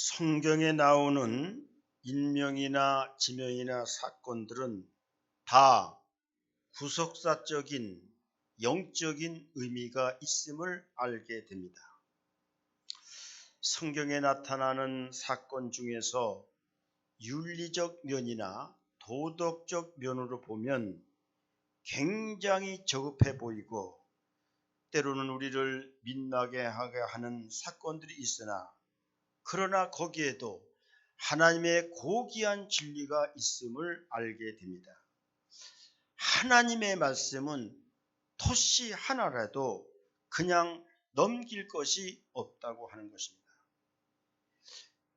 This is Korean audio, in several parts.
성경에 나오는 인명이나 지명이나 사건들은 다 구속사적인 영적인 의미가 있음을 알게 됩니다. 성경에 나타나는 사건 중에서 윤리적 면이나 도덕적 면으로 보면 굉장히 저급해 보이고 때로는 우리를 민망하게 하는 사건들이 있으나 그러나 거기에도 하나님의 고귀한 진리가 있음을 알게 됩니다. 하나님의 말씀은 토시 하나라도 그냥 넘길 것이 없다고 하는 것입니다.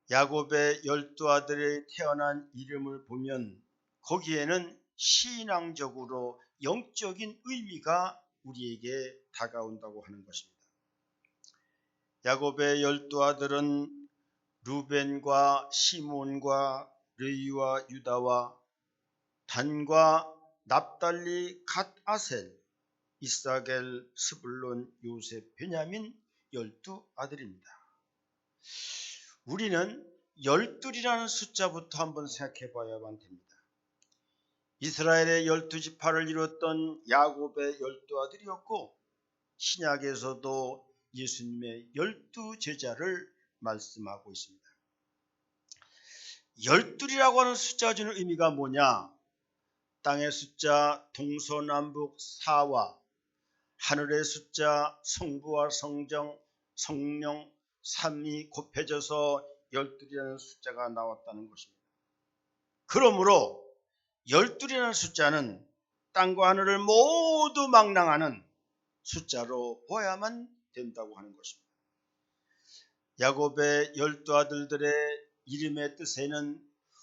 야곱의 12아들에 태어난 이름을 보면 거기에는 신앙적으로 영적인 의미가 우리에게 다가온다고 하는 것입니다. 야곱의 12아들은 루벤과 시몬과 레위와 유다와 단과 납달리 갓 아셀 이사겔 스불론 요셉 베냐민 12아들입니다. 우리는 12이라는 숫자부터 한번 생각해 봐야만 됩니다. 이스라엘의 12지파를 이뤘던 야곱의 12아들이었고 신약에서도 예수님의 12제자를 말씀하고 있습니다. 12이라고 하는 숫자가 주는 의미가 뭐냐? 땅의 숫자 동서남북 4와 하늘의 숫자 성부와 성령 3이 곱해져서 12이라는 숫자가 나왔다는 것입니다. 그러므로 12이라는 숫자는 땅과 하늘을 모두 망랑하는 숫자로 보아야만 된다고 하는 것입니다. 야곱의 12아들들의 이름의 뜻에는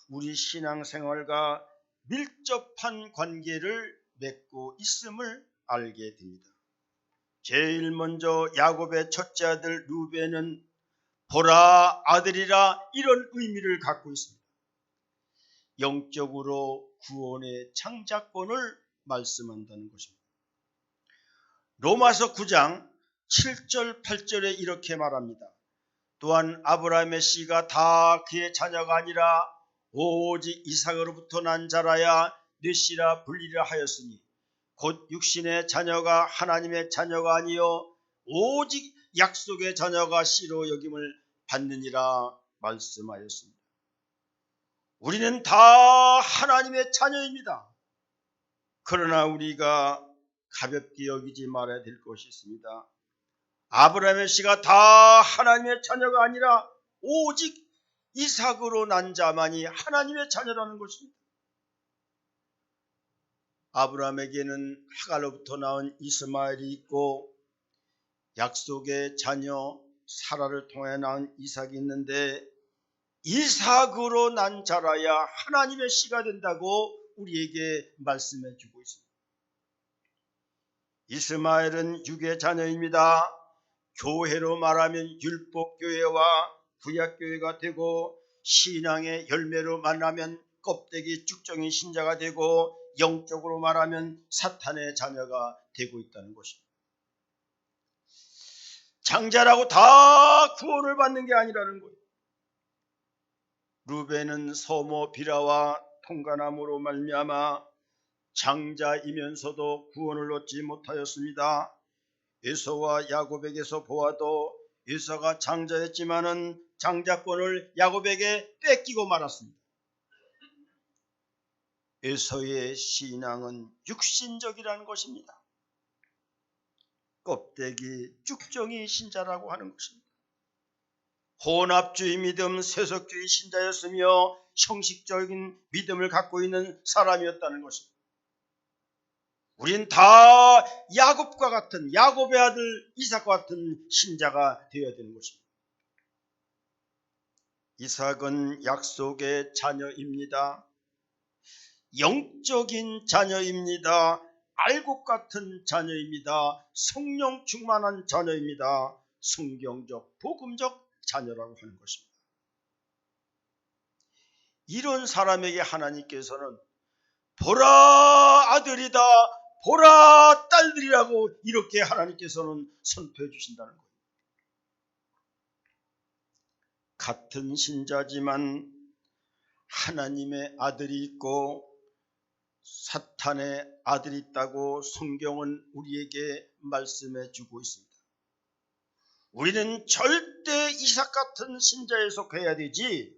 우리 신앙생활과 밀접한 관계를 맺고 있음을 알게 됩니다. 제일 먼저 야곱의 첫째 아들 루벤은 보라 아들이라 이런 의미를 갖고 있습니다. 영적으로 구원의 창작권을 말씀한다는 것입니다. 로마서 9장 7절 8절에 이렇게 말합니다. 또한 아브라함의 씨가 다 그의 자녀가 아니라 오직 이삭으로부터 난 자라야 내 씨라 불리라 하였으니 곧 육신의 자녀가 하나님의 자녀가 아니요 오직 약속의 자녀가 씨로 여김을 받느니라 말씀하였습니다. 우리는 다 하나님의 자녀입니다. 그러나 우리가 가볍게 여기지 말아야 될 것이 있습니다. 아브라함의 씨가 다 하나님의 자녀가 아니라 오직 이삭으로 난 자만이 하나님의 자녀라는 것입니다. 아브라함에게는 하갈로부터 나온 이스마엘이 있고 약속의 자녀 사라를 통해 낳은 이삭이 있는데 이삭으로 난 자라야 하나님의 씨가 된다고 우리에게 말씀해 주고 있습니다. 이스마엘은 육의 자녀입니다. 교회로 말하면 율법교회와 구약교회가 되고 신앙의 열매로 말하면 껍데기 쭉정이 신자가 되고 영적으로 말하면 사탄의 자녀가 되고 있다는 것입니다. 장자라고 다 구원을 받는 게 아니라는 거예요. 루벤은 소모 비라와 통간함으로 말미암아 장자이면서도 구원을 얻지 못하였습니다. 에서와 야곱에게서 보아도 에서가 장자였지만은 장자권을 야곱에게 뺏기고 말았습니다. 에서의 신앙은 육신적이라는 것입니다. 껍데기 쭉정이 신자라고 하는 것입니다. 혼합주의 믿음, 세속주의 신자였으며 형식적인 믿음을 갖고 있는 사람이었다는 것입니다. 우린 다 야곱과 같은 야곱의 아들 이삭과 같은 신자가 되어야 되는 것입니다. 이삭은 약속의 자녀입니다. 영적인 자녀입니다. 알곡 같은 자녀입니다. 성령 충만한 자녀입니다. 성경적, 복음적 자녀라고 하는 것입니다. 이런 사람에게 하나님께서는 보라 아들이다, 보라 딸들이라고 이렇게 하나님께서는 선포해 주신다는 거예요. 같은 신자지만 하나님의 아들이 있고 사탄의 아들이 있다고 성경은 우리에게 말씀해 주고 있습니다. 우리는 절대 이삭 같은 신자에 속해야 되지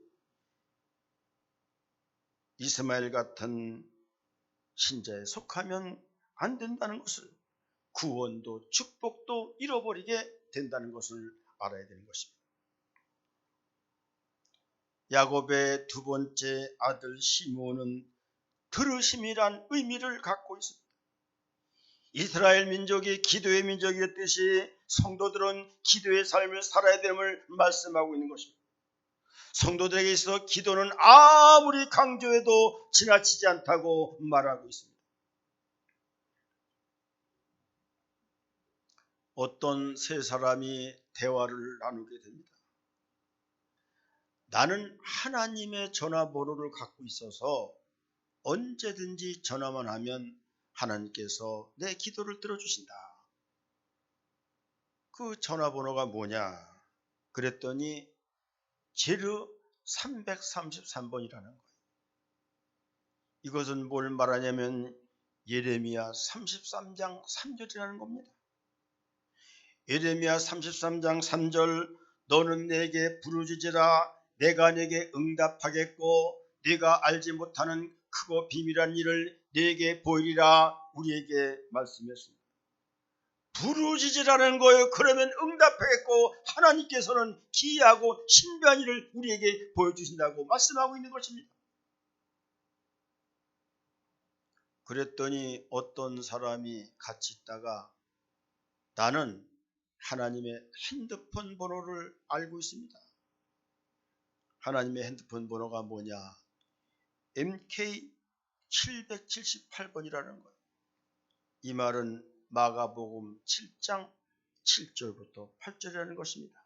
이스마엘 같은 신자에 속하면 안 된다는 것을, 구원도 축복도 잃어버리게 된다는 것을 알아야 되는 것입니다. 야곱의 두 번째 아들 시므온은 들으심이란 의미를 갖고 있습니다. 이스라엘 민족이 기도의 민족이었듯이 성도들은 기도의 삶을 살아야 됨을 말씀하고 있는 것입니다. 성도들에게 있어 기도는 아무리 강조해도 지나치지 않다고 말하고 있습니다. 어떤 세 사람이 대화를 나누게 됩니다. 나는 하나님의 전화번호를 갖고 있어서 언제든지 전화만 하면 하나님께서 내 기도를 들어주신다. 그 전화번호가 뭐냐? 그랬더니 제르 333번이라는 거예요. 이것은 뭘 말하냐면 예레미야 33장 3절이라는 겁니다. 예레미야 33장 3절, 너는 내게 부르짖으라 내가 내게 응답하겠고 네가 알지 못하는 크고 비밀한 일을 네게 보이리라 우리에게 말씀했습니다. 부르짖으라는 거예요. 그러면 응답하겠고 하나님께서는 기이하고 신비한 일을 우리에게 보여주신다고 말씀하고 있는 것입니다. 그랬더니 어떤 사람이 같이 있다가 나는 하나님의 핸드폰 번호를 알고 있습니다. 하나님의 핸드폰 번호가 뭐냐? MK 778번이라는 거예요. 이 말은 마가복음 7장 7절부터 8절이라는 것입니다.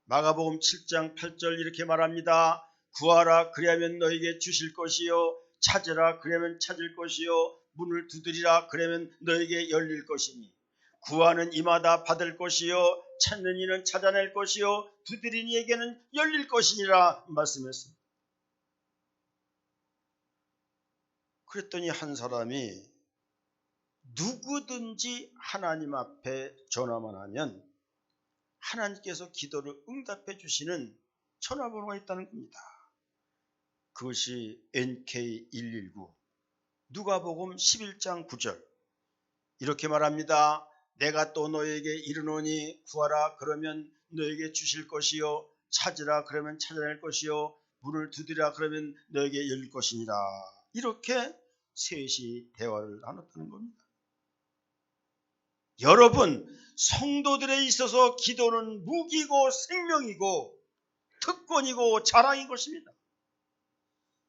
마가복음 7장 8절 이렇게 말합니다. 구하라 그리하면 너에게 주실 것이요 찾으라 그러면 찾을 것이요 문을 두드리라 그러면 너에게 열릴 것이니 구하는 이마다 받을 것이요 찾는 이는 찾아낼 것이요 두드린 이에게는 열릴 것이니라 말씀했습니다. 그랬더니 한 사람이 누구든지 하나님 앞에 전화만 하면 하나님께서 기도를 응답해 주시는 전화번호가 있다는 겁니다. 그것이 NK119 누가복음 11장 9절 이렇게 말합니다. 내가 또 너에게 이르노니 구하라 그러면 너에게 주실 것이요 찾으라 그러면 찾아낼 것이요 문을 두드리라 그러면 너에게 열릴 것이니라. 이렇게 셋이 대화를 나눴다는 겁니다. 여러분, 성도들에 있어서 기도는 무기고 생명이고 특권이고 자랑인 것입니다.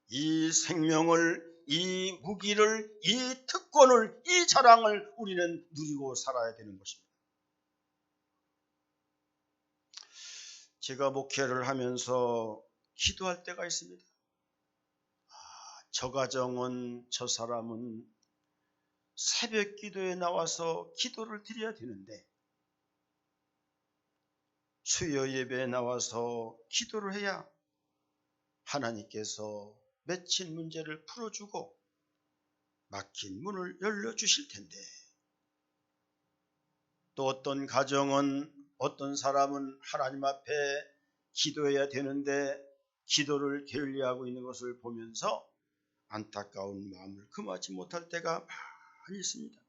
이 생명을, 이 무기를, 이 특권을, 이 자랑을 우리는 누리고 살아야 되는 것입니다. 제가 목회를 하면서 기도할 때가 있습니다. 저 가정은, 저 사람은 새벽 기도에 나와서 기도를 드려야 되는데 수요 예배에 나와서 기도를 해야 하나님께서 맺힌 문제를 풀어주고 막힌 문을 열려주실 텐데, 또 어떤 가정은, 어떤 사람은 하나님 앞에 기도해야 되는데 기도를 게을리하고 있는 것을 보면서 안타까운 마음을 금하지 못할 때가 많이 있습니다.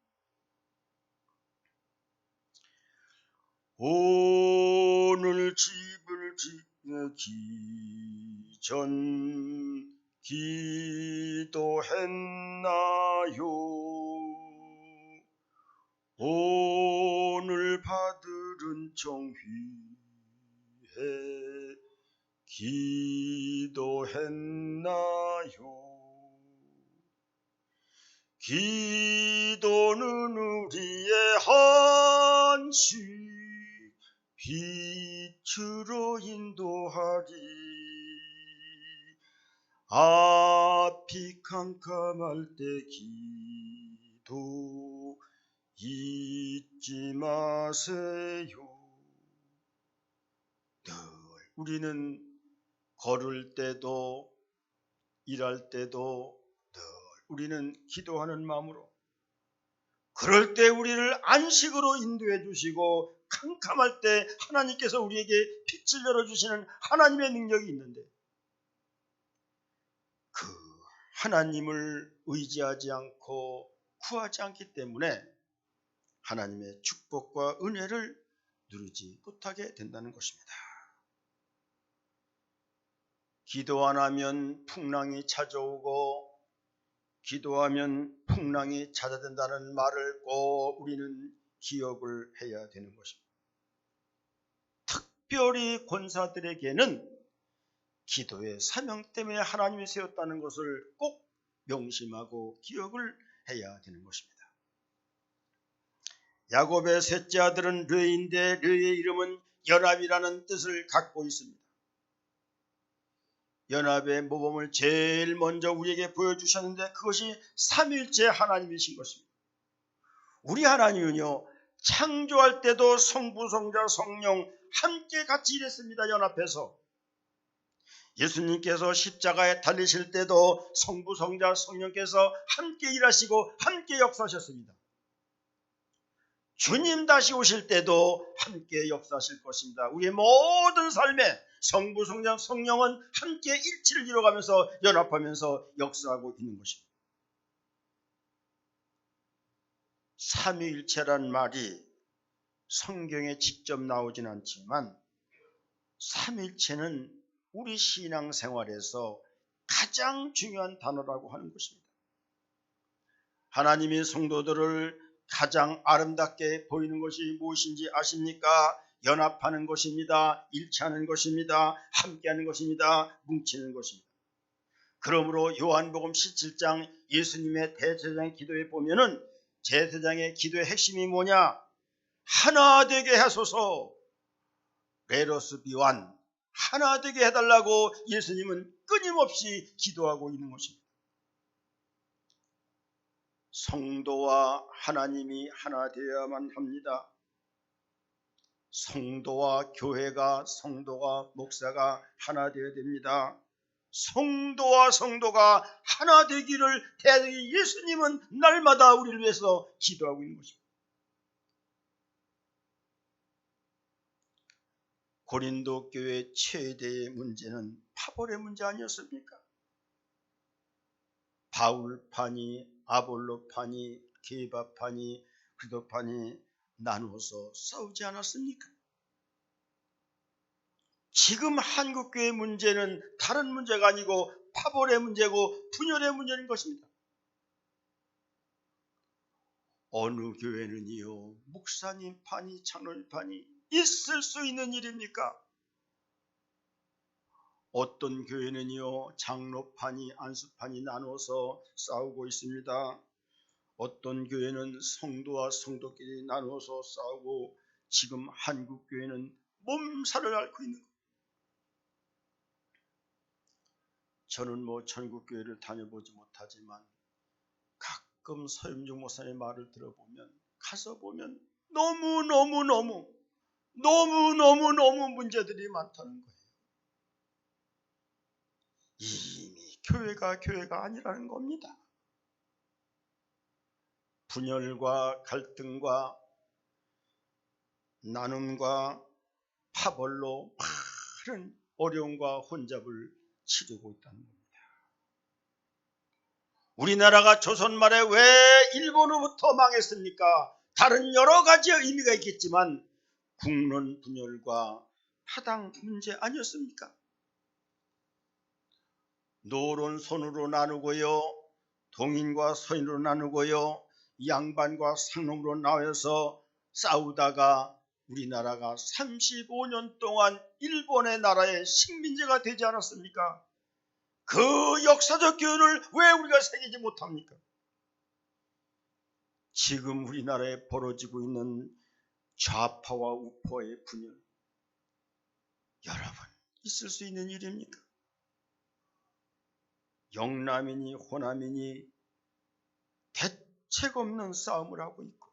오늘 집을 짓기 전 기도했나요? 오늘 받을 은총 위해 기도했나요? 기도는 우리의 한식 빛으로 인도하리. 앞이 캄캄할 때 기도 잊지 마세요. 늘 우리는 걸을 때도 일할 때도 늘 우리는 기도하는 마음으로, 그럴 때 우리를 안식으로 인도해 주시고 캄캄할 때 하나님께서 우리에게 빛을 열어주시는 하나님의 능력이 있는데, 그 하나님을 의지하지 않고 구하지 않기 때문에 하나님의 축복과 은혜를 누리지 못하게 된다는 것입니다. 기도 안 하면 풍랑이 찾아오고 기도하면 풍랑이 찾아든다는 말을 꼭 우리는 기억을 해야 되는 것입니다. 특별히 권사들에게는 기도의 사명 때문에 하나님이 세웠다는 것을 꼭 명심하고 기억을 해야 되는 것입니다. 야곱의 셋째 아들은 르인데 르의 이름은 연합이라는 뜻을 갖고 있습니다. 연합의 모범을 제일 먼저 우리에게 보여주셨는데 그것이 삼위일체 하나님이신 것입니다. 우리 하나님은요, 창조할 때도 성부, 성자, 성령 함께 같이 일했습니다. 연합해서. 예수님께서 십자가에 달리실 때도 성부, 성자, 성령께서 함께 일하시고 함께 역사하셨습니다. 주님 다시 오실 때도 함께 역사하실 것입니다. 우리의 모든 삶에 성부, 성자, 성령은 함께 일치를 이뤄가면서 연합하면서 역사하고 있는 것입니다. 삼위일체란 말이 성경에 직접 나오진 않지만 삼위일체는 우리 신앙생활에서 가장 중요한 단어라고 하는 것입니다. 하나님이 성도들을 가장 아름답게 보이는 것이 무엇인지 아십니까? 연합하는 것입니다. 일치하는 것입니다. 함께하는 것입니다. 뭉치는 것입니다. 그러므로 요한복음 17장 예수님의 대제사장 기도에 보면은 제사장의 기도의 핵심이 뭐냐? 하나 되게 하소서. 레로스 비완, 하나 되게 해달라고 예수님은 끊임없이 기도하고 있는 것입니다. 성도와 하나님이 하나 되어야만 합니다. 성도와 교회가, 성도와 목사가 하나 되어야 됩니다. 성도와 성도가 하나 되기를 대단히 예수님은 날마다 우리를 위해서 기도하고 있는 것입니다. 고린도 교회의 최대의 문제는 파벌의 문제 아니었습니까? 바울파니, 아볼로파니, 게바파니, 그리도파니 나누어서 싸우지 않았습니까? 지금 한국교회의 문제는 다른 문제가 아니고 파벌의 문제고 분열의 문제인 것입니다. 어느 교회는요, 목사님 파니, 장로님 파니 있을 수 있는 일입니까? 어떤 교회는요, 장로파니, 안수파니 나누어서 싸우고 있습니다. 어떤 교회는 성도와 성도끼리 나누어서 싸우고 지금 한국 교회는 몸살을 앓고 있는 겁니다. 저는 전국 교회를 다녀보지 못하지만 가끔 서임중 목사님의 말을 들어보면, 가서 보면 너무 문제들이 많다는 거예요. 이미 교회가 아니라는 겁니다. 분열과 갈등과 나눔과 파벌로 많은 어려움과 혼잡을 치르고 있다는 겁니다. 우리나라가 조선 말에 왜 일본으로부터 망했습니까? 다른 여러 가지 의미가 있겠지만 국론 분열과 파당 문제 아니었습니까? 노론선으로 나누고요, 동인과 서인으로 나누고요, 양반과 상놈으로 나와서 싸우다가 우리나라가 35년 동안 일본의 나라의 식민지가 되지 않았습니까? 그 역사적 교훈을 왜 우리가 새기지 못합니까? 지금 우리나라에 벌어지고 있는 좌파와 우파의 분열, 여러분, 있을 수 있는 일입니까? 영남이니 호남이니 대책 없는 싸움을 하고 있고,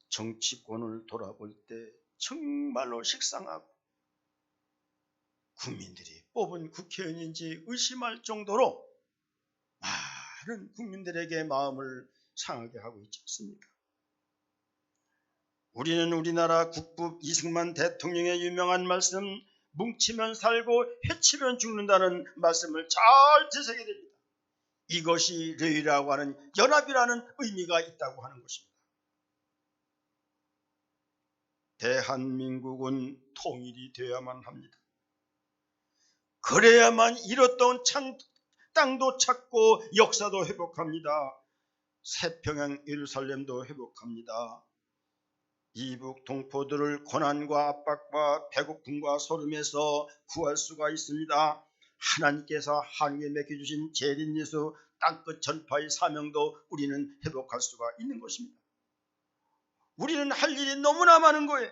정치권을 돌아볼 때 정말로 식상하고 국민들이 뽑은 국회의원인지 의심할 정도로 많은 국민들에게 마음을 상하게 하고 있지 않습니까? 우리는 우리나라 국부 이승만 대통령의 유명한 말씀, 뭉치면 살고 해치면 죽는다는 말씀을 잘 되새겨야 됩니다. 이것이 르이라고 하는 연합이라는 의미가 있다고 하는 것입니다. 대한민국은 통일이 되어야만 합니다. 그래야만 잃었던 땅도 찾고 역사도 회복합니다. 새평양 예루살렘도 회복합니다. 이북 동포들을 고난과 압박과 배고픔과 소름에서 구할 수가 있습니다. 하나님께서 한국에 맡겨주신 재림예수 땅끝 전파의 사명도 우리는 회복할 수가 있는 것입니다. 우리는 할 일이 너무나 많은 거예요.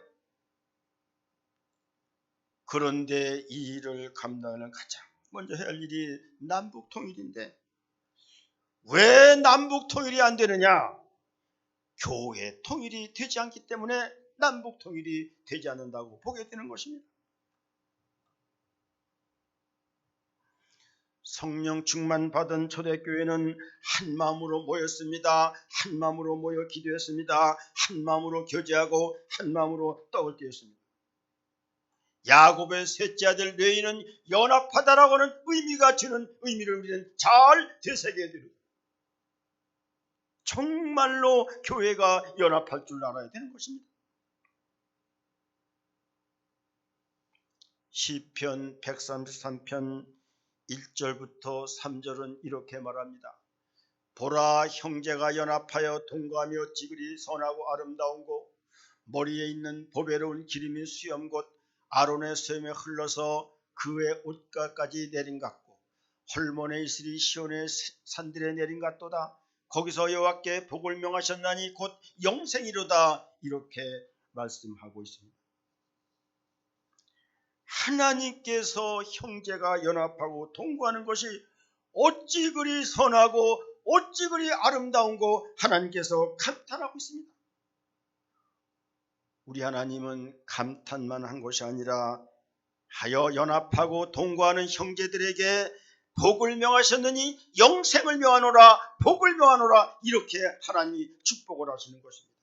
그런데 이 일을 감당하는 가장 먼저 해야 할 일이 남북 통일인데 왜 남북 통일이 안 되느냐? 교회 통일이 되지 않기 때문에 남북 통일이 되지 않는다고 보게 되는 것입니다. 성령 충만 받은 초대교회는 한 마음으로 모였습니다. 한 마음으로 모여 기도했습니다. 한 마음으로 교제하고 한 마음으로 떡을 떼었습니다. 야곱의 셋째 아들 레위는 연합하다라고 하는 의미가 주는 의미를 우리는 잘 되새겨야 됩니다. 정말로 교회가 연합할 줄 알아야 되는 것입니다. 시편 133편 1절부터 3절은 이렇게 말합니다. 보라, 형제가 연합하여 동거하며 지글이 선하고 아름다운 곳, 머리에 있는 보배로운 기름이 수염 곧 아론의 수염에 흘러서 그의 옷가까지 내린 같고 헐몬의 이슬이 시온의 산들에 내린 같도다. 거기서 여호와께 복을 명하셨나니 곧 영생이로다. 이렇게 말씀하고 있습니다. 하나님께서 형제가 연합하고 동거하는 것이 어찌 그리 선하고 어찌 그리 아름다운고 하나님께서 감탄하고 있습니다. 우리 하나님은 감탄만 한 것이 아니라 하여 연합하고 동거하는 형제들에게 복을 명하셨느니 영생을 명하노라, 복을 명하노라, 이렇게 하나님이 축복을 하시는 것입니다.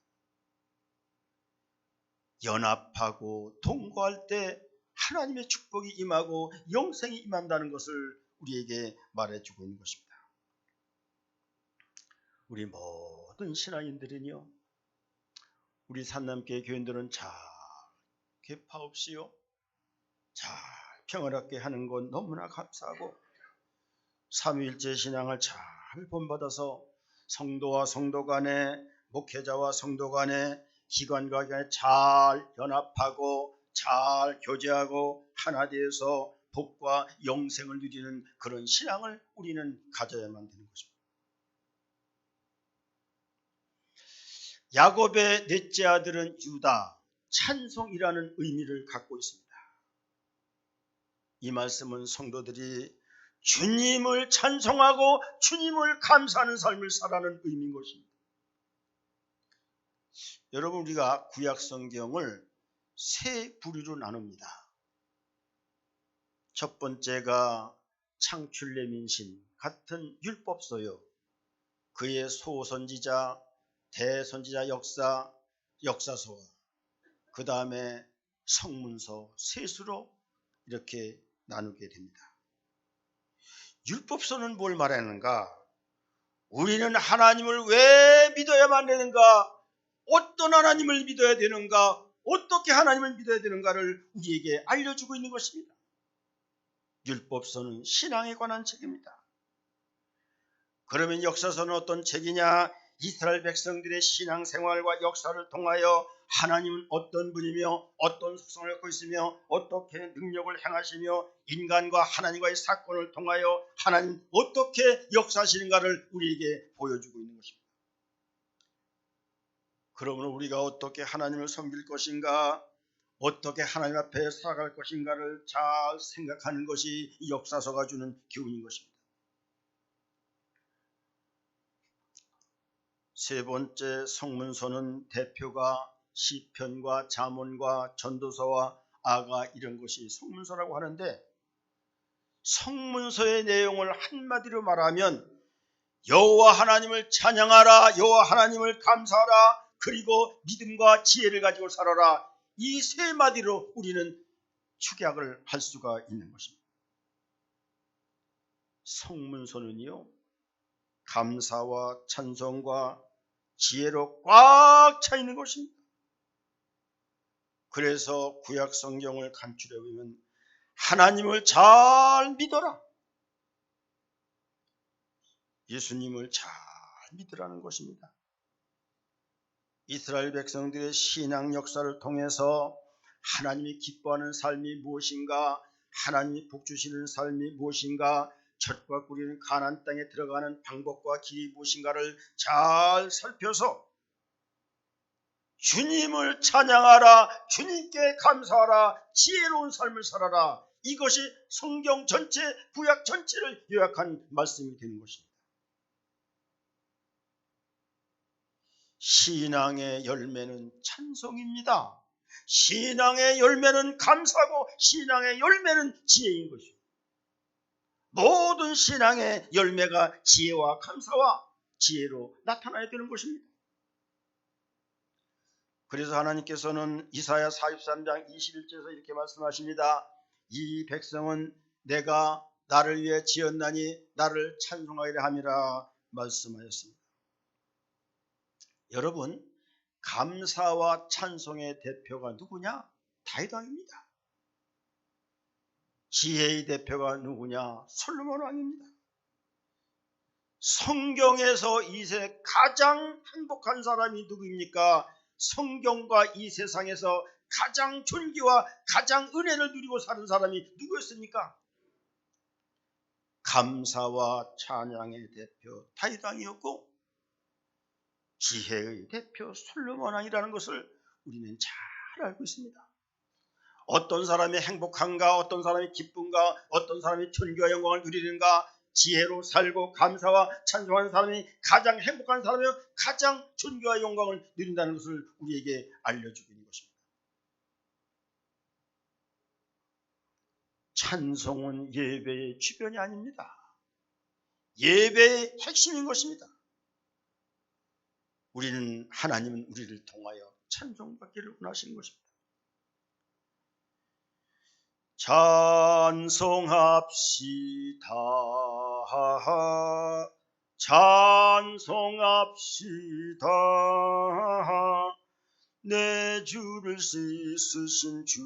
연합하고 동거할 때 하나님의 축복이 임하고 영생이 임한다는 것을 우리에게 말해주고 있는 것입니다. 우리 모든 신앙인들은요, 우리 산남교회 교인들은 잘 개파 없이요, 잘 평화롭게 하는 건 너무나 감사하고 삼위일체 신앙을 잘 본받아서 성도와 성도 간에, 목회자와 성도 간에, 기관과 기관에 잘 연합하고 잘 교제하고 하나 되어서 복과 영생을 누리는 그런 신앙을 우리는 가져야만 되는 것입니다. 야곱의 넷째 아들은 유다, 찬송이라는 의미를 갖고 있습니다. 이 말씀은 성도들이 주님을 찬송하고 주님을 감사하는 삶을 살아가는 의미인 것입니다. 여러분, 우리가 구약 성경을 세 부류로 나눕니다. 첫 번째가 창출레민신 같은 율법서요, 그의 소선지자, 대선지자 역사서와 그 다음에 성문서, 세수로 이렇게 나누게 됩니다. 율법서는 뭘 말하는가? 우리는 하나님을 왜 믿어야만 되는가? 어떤 하나님을 믿어야 되는가? 어떻게 하나님을 믿어야 되는가를 우리에게 알려주고 있는 것입니다. 율법서는 신앙에 관한 책입니다. 그러면 역사서는 어떤 책이냐? 이스라엘 백성들의 신앙생활과 역사를 통하여 하나님은 어떤 분이며 어떤 속성을 갖고 있으며 어떻게 능력을 행하시며 인간과 하나님과의 사건을 통하여 하나님 어떻게 역사하시는가를 우리에게 보여주고 있는 것입니다. 그러면 우리가 어떻게 하나님을 섬길 것인가, 어떻게 하나님 앞에 살아갈 것인가를 잘 생각하는 것이 이 역사서가 주는 교훈인 것입니다. 세 번째, 성문서는 대표가 시편과 잠언과 전도서와 아가 이런 것이 성문서라고 하는데, 성문서의 내용을 한마디로 말하면 여호와 하나님을 찬양하라, 여호와 하나님을 감사하라, 그리고 믿음과 지혜를 가지고 살아라. 이 세 마디로 우리는 축약을 할 수가 있는 것입니다. 성문서는요, 감사와 찬송과 지혜로 꽉 차 있는 것입니다. 그래서 구약 성경을 간추려 보면 하나님을 잘 믿어라, 예수님을 잘 믿으라는 것입니다. 이스라엘 백성들의 신앙 역사를 통해서 하나님이 기뻐하는 삶이 무엇인가, 하나님이 복 주시는 삶이 무엇인가, 젖과 꿀이 가나안 땅에 들어가는 방법과 길이 무엇인가를 잘 살펴서 주님을 찬양하라, 주님께 감사하라, 지혜로운 삶을 살아라. 이것이 성경 전체, 구약 전체를 요약한 말씀이 되는 것입니다. 신앙의 열매는 찬송입니다. 신앙의 열매는 감사고 신앙의 열매는 지혜인 것입니다. 모든 신앙의 열매가 지혜와 감사와 지혜로 나타나야 되는 것입니다. 그래서 하나님께서는 이사야 43장 21절에서 이렇게 말씀하십니다. 이 백성은 내가 나를 위해 지었나니 나를 찬송하리라 함이라 말씀하였습니다. 여러분, 감사와 찬송의 대표가 누구냐? 다윗 왕입니다. 지혜의 대표가 누구냐? 솔로몬 왕입니다. 성경에서 이 세상에 가장 행복한 사람이 누구입니까? 성경과 이 세상에서 가장 존귀와 가장 은혜를 누리고 사는 사람이 누구였습니까? 감사와 찬양의 대표 다윗 왕이었고 지혜의 대표 솔로몬 왕이라는 것을 우리는 잘 알고 있습니다. 어떤 사람이 행복한가, 어떤 사람이 기쁜가, 어떤 사람이 존귀와 영광을 누리는가, 지혜로 살고 감사와 찬송하는 사람이 가장 행복한 사람이요 가장 존귀와 영광을 누린다는 것을 우리에게 알려주고 있는 것입니다. 찬송은 예배의 주변이 아닙니다. 예배의 핵심인 것입니다. 하나님은 우리를 통하여 찬송받기를 원하시는 것입니다. 찬송합시다. 찬송합시다. 내 주를 씻으신 주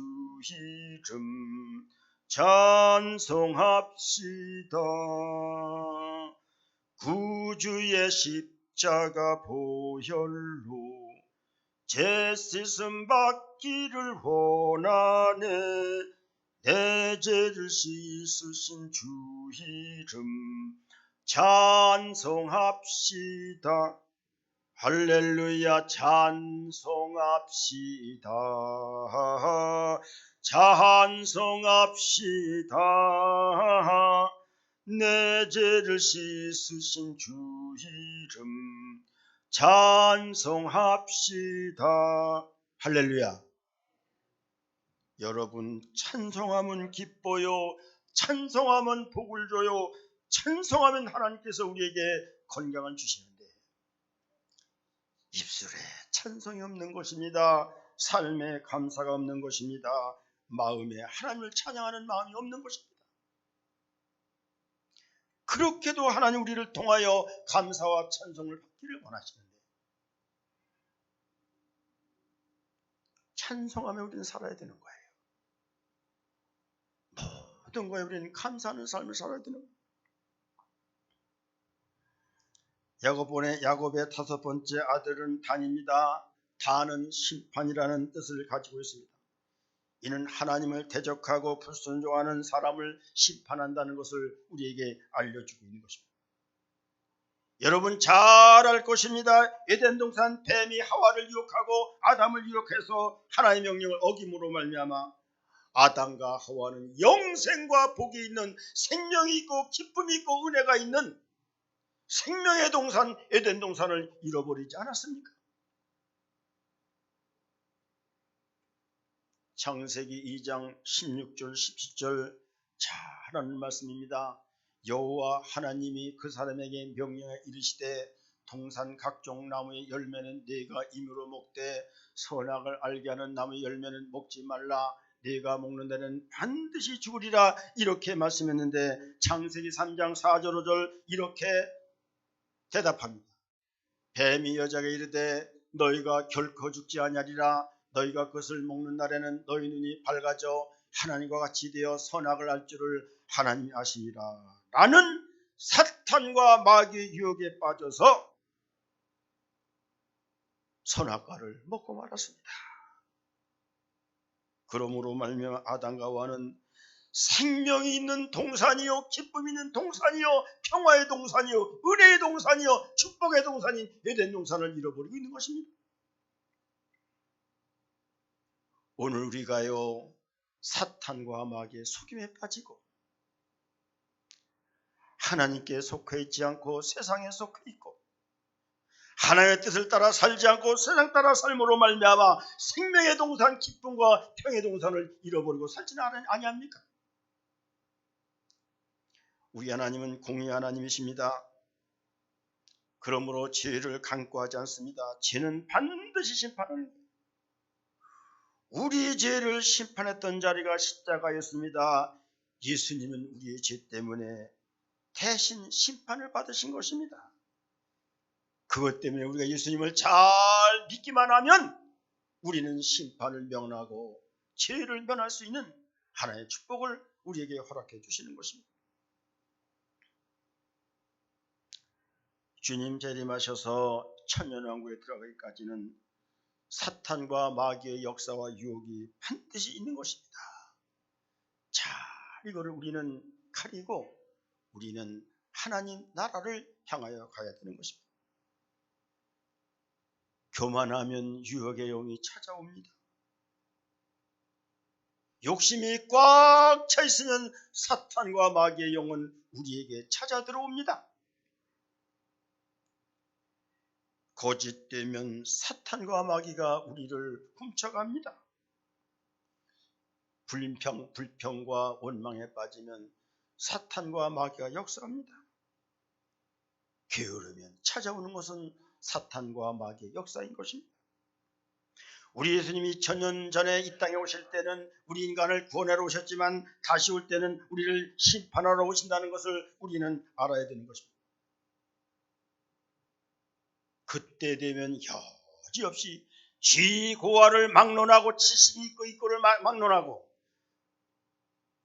이름 찬송합시다. 구주의 십자가 보혈로 제 씻음 받기를 원하네. 내 죄를 씻으신 주 이름 찬송합시다. 할렐루야 찬송합시다. 찬송합시다. 내 죄를 씻으신 주 이름 찬송합시다. 할렐루야. 여러분, 찬송하면 기뻐요. 찬송하면 복을 줘요. 찬송하면 하나님께서 우리에게 건강을 주시는데 입술에 찬송이 없는 것입니다. 삶에 감사가 없는 것입니다. 마음에 하나님을 찬양하는 마음이 없는 것입니다. 그렇게도 하나님 우리를 통하여 감사와 찬송을 받기를 원하시는데 찬송하며 우리는 살아야 되는 거예요. 모든 거에 우리는 감사하는 삶을 살아야 되는 거예요. 야곱의 다섯 번째 아들은 단입니다. 단은 심판이라는 뜻을 가지고 있습니다. 이는 하나님을 대적하고 불순종하는 사람을 심판한다는 것을 우리에게 알려주고 있는 것입니다. 여러분 잘 알 것입니다. 에덴 동산 뱀이 하와를 유혹하고 아담을 유혹해서 하나님의 명령을 어김으로 말미암아 아담과 하와는 영생과 복이 있는 생명이 있고 기쁨이 있고 은혜가 있는 생명의 동산 에덴 동산을 잃어버리지 않았습니까? 창세기 2장 16절 17절 자, 하나님 말씀입니다. 여호와 하나님이 그 사람에게 명령해 이르시되 동산 각종 나무의 열매는 네가 임으로 먹되 선악을 알게 하는 나무의 열매는 먹지 말라. 네가 먹는 데는 반드시 죽으리라. 이렇게 말씀했는데 창세기 3장 4절 5절 이렇게 대답합니다. 뱀이 여자에게 이르되 너희가 결코 죽지 아니하리라. 너희가 그것을 먹는 날에는 너희 눈이 밝아져 하나님과 같이 되어 선악을 알 줄을 하나님이 아시니라. 라는 사탄과 마귀의 유혹에 빠져서 선악과를 먹고 말았습니다. 그러므로 말미암아 아담과 하와는 생명이 있는 동산이요, 기쁨이 있는 동산이요, 평화의 동산이요, 은혜의 동산이요, 축복의 동산인 에덴 동산을 잃어버리고 있는 것입니다. 오늘 우리가요, 사탄과 마귀의 속임에 빠지고 하나님께 속해 있지 않고 세상에 속해 있고 하나님의 뜻을 따라 살지 않고 세상 따라 삶으로 말미암아 생명의 동산, 기쁨과 평의 동산을 잃어버리고 살지는 아니합니까? 우리 하나님은 공의 하나님이십니다. 그러므로 죄를 간과하지 않습니다. 죄는 반드시 심판을, 우리의 죄를 심판했던 자리가 십자가였습니다. 예수님은 우리의 죄 때문에 대신 심판을 받으신 것입니다. 그것 때문에 우리가 예수님을 잘 믿기만 하면 우리는 심판을 면하고 죄를 면할 수 있는 하나님의 축복을 우리에게 허락해 주시는 것입니다. 주님 재림하셔서 천년왕국에 들어가기까지는 사탄과 마귀의 역사와 유혹이 반드시 있는 것입니다. 자, 이거를 우리는 가리고 우리는 하나님 나라를 향하여 가야 되는 것입니다. 교만하면 유혹의 영이 찾아옵니다. 욕심이 꽉 차 있으면 사탄과 마귀의 영은 우리에게 찾아 들어옵니다. 거짓되면 사탄과 마귀가 우리를 훔쳐갑니다. 불평과 원망에 빠지면 사탄과 마귀가 역사합니다. 게으르면 찾아오는 것은 사탄과 마귀의 역사인 것입니다. 우리 예수님이 2000년 전에 이 땅에 오실 때는 우리 인간을 구원하러 오셨지만 다시 올 때는 우리를 심판하러 오신다는 것을 우리는 알아야 되는 것입니다. 그때 되면 여지없이 쥐고화를 막론하고 지식이 있고 있고를 막론하고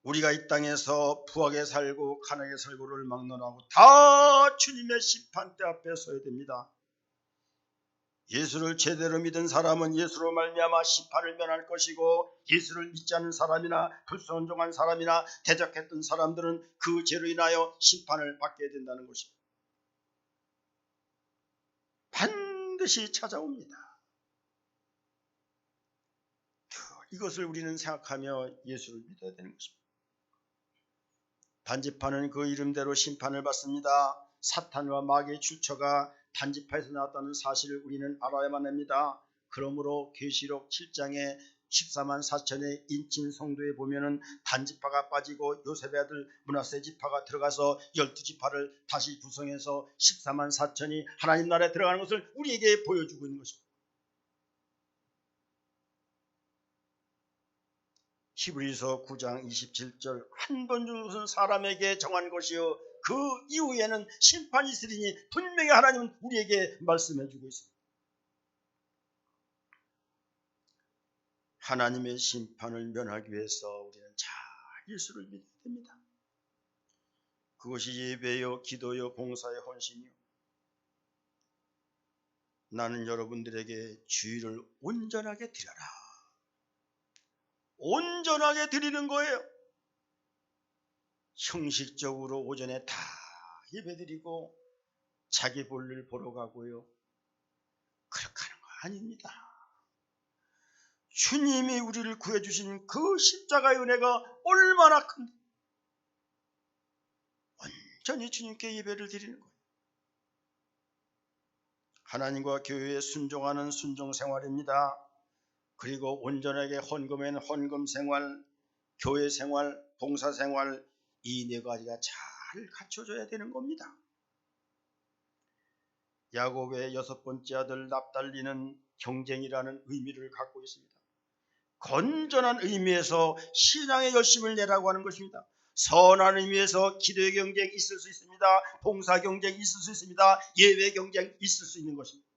우리가 이 땅에서 부하게 살고 가난하게 살고를 막론하고 다 주님의 심판대 앞에 서야 됩니다. 예수를 제대로 믿은 사람은 예수로 말미암아 심판을 면할 것이고 예수를 믿지 않는 사람이나 불순종한 사람이나 대적했던 사람들은 그 죄로 인하여 심판을 받게 된다는 것입니다. 반드시 찾아옵니다. 이것을 우리는 생각하며 예수를 믿어야 되는 것입니다. 단지파는 그 이름대로 심판을 받습니다. 사탄과 마귀의 출처가 단지파에서 나왔다는 사실을 우리는 알아야만 합니다. 그러므로 계시록 7장에 14만 4천의 인친 성도에 보면은 단지파가 빠지고 요셉의 아들 므낫세 지파가 들어가서 12지파를 다시 구성해서 14만 4천이 하나님 나라에 들어가는 것을 우리에게 보여주고 있는 것입니다. 히브리서 9장 27절 한 번 준 것은 사람에게 정한 것이요 그 이후에는 심판이 있으리니 분명히 하나님은 우리에게 말씀해 주고 있습니다. 하나님의 심판을 면하기 위해서 우리는 잘 예수를 믿어야 됩니다. 그것이 예배요, 기도요, 봉사요, 헌신이요. 나는 여러분들에게 주의를 온전하게 드려라. 온전하게 드리는 거예요. 형식적으로 오전에 다 예배드리고 자기 볼일 보러 가고요. 그렇게 하는 거 아닙니다. 주님이 우리를 구해주신 그 십자가의 은혜가 얼마나 큰데 온전히 주님께 예배를 드리는 거예요. 하나님과 교회에 순종하는 순종 생활입니다. 그리고 온전하게 헌금에는 헌금 생활, 교회 생활, 봉사 생활, 이 네 가지가 잘 갖춰져야 되는 겁니다. 야곱의 6번째 아들 납달리는 경쟁이라는 의미를 갖고 있습니다. 건전한 의미에서 신앙의 열심을 내라고 하는 것입니다. 선한 의미에서 기도의 경쟁이 있을 수 있습니다. 봉사 경쟁이 있을 수 있습니다. 예배 경쟁이 있을 수 있는 것입니다.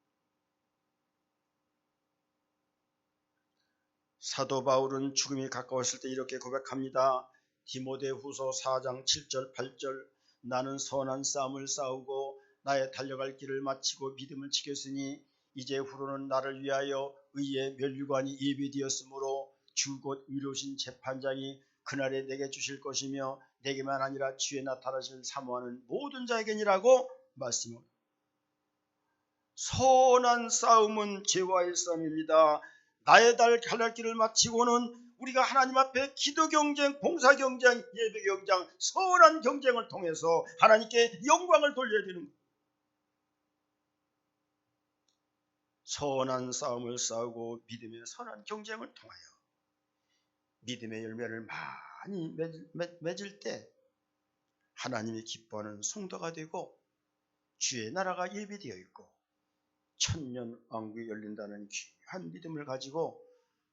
사도 바울은 죽음이 가까웠을 때 이렇게 고백합니다. 디모데후서 4장 7절 8절 나는 선한 싸움을 싸우고 나의 달려갈 길을 마치고 믿음을 지켰으니 이제 후로는 나를 위하여 의의 면류관이 예비되었으므로 주 곧 의로우신 재판장이 그날에 내게 주실 것이며 내게만 아니라 주의 나타나실 사모하는 모든 자에게니라고 말씀합니다. 선한 싸움은 죄와의 싸움입니다. 나의 달려갈 길을 마치고는 우리가 하나님 앞에 기도 경쟁, 봉사 경쟁, 예배 경쟁, 선한 경쟁을 통해서 하나님께 영광을 돌려야 되는 거예요. 선한 싸움을 싸우고 믿음의 선한 경쟁을 통하여 믿음의 열매를 많이 맺을 때 하나님이 기뻐하는 성도가 되고 주의 나라가 예비되어 있고 천년 왕국이 열린다는 귀한 믿음을 가지고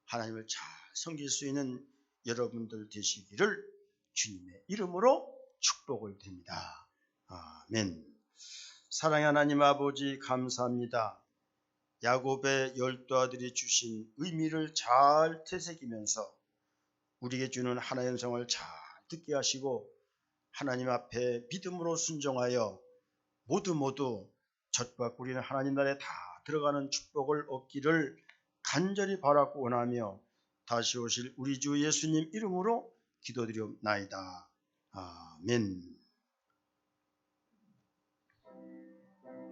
하나님을 잘 섬길 수 있는 여러분들 되시기를 주님의 이름으로 축복을 드립니다. 아멘. 사랑의 하나님 아버지 감사합니다. 야곱의 12아들이 주신 의미를 잘 되새기면서 우리에게 주는 하나의 음성을 잘 듣게 하시고 하나님 앞에 믿음으로 순종하여 모두 젖과 꿀이는 하나님 나라에 다 들어가는 축복을 얻기를 간절히 바라고 원하며 다시 오실 우리 주 예수님 이름으로 기도드리옵나이다. 아멘.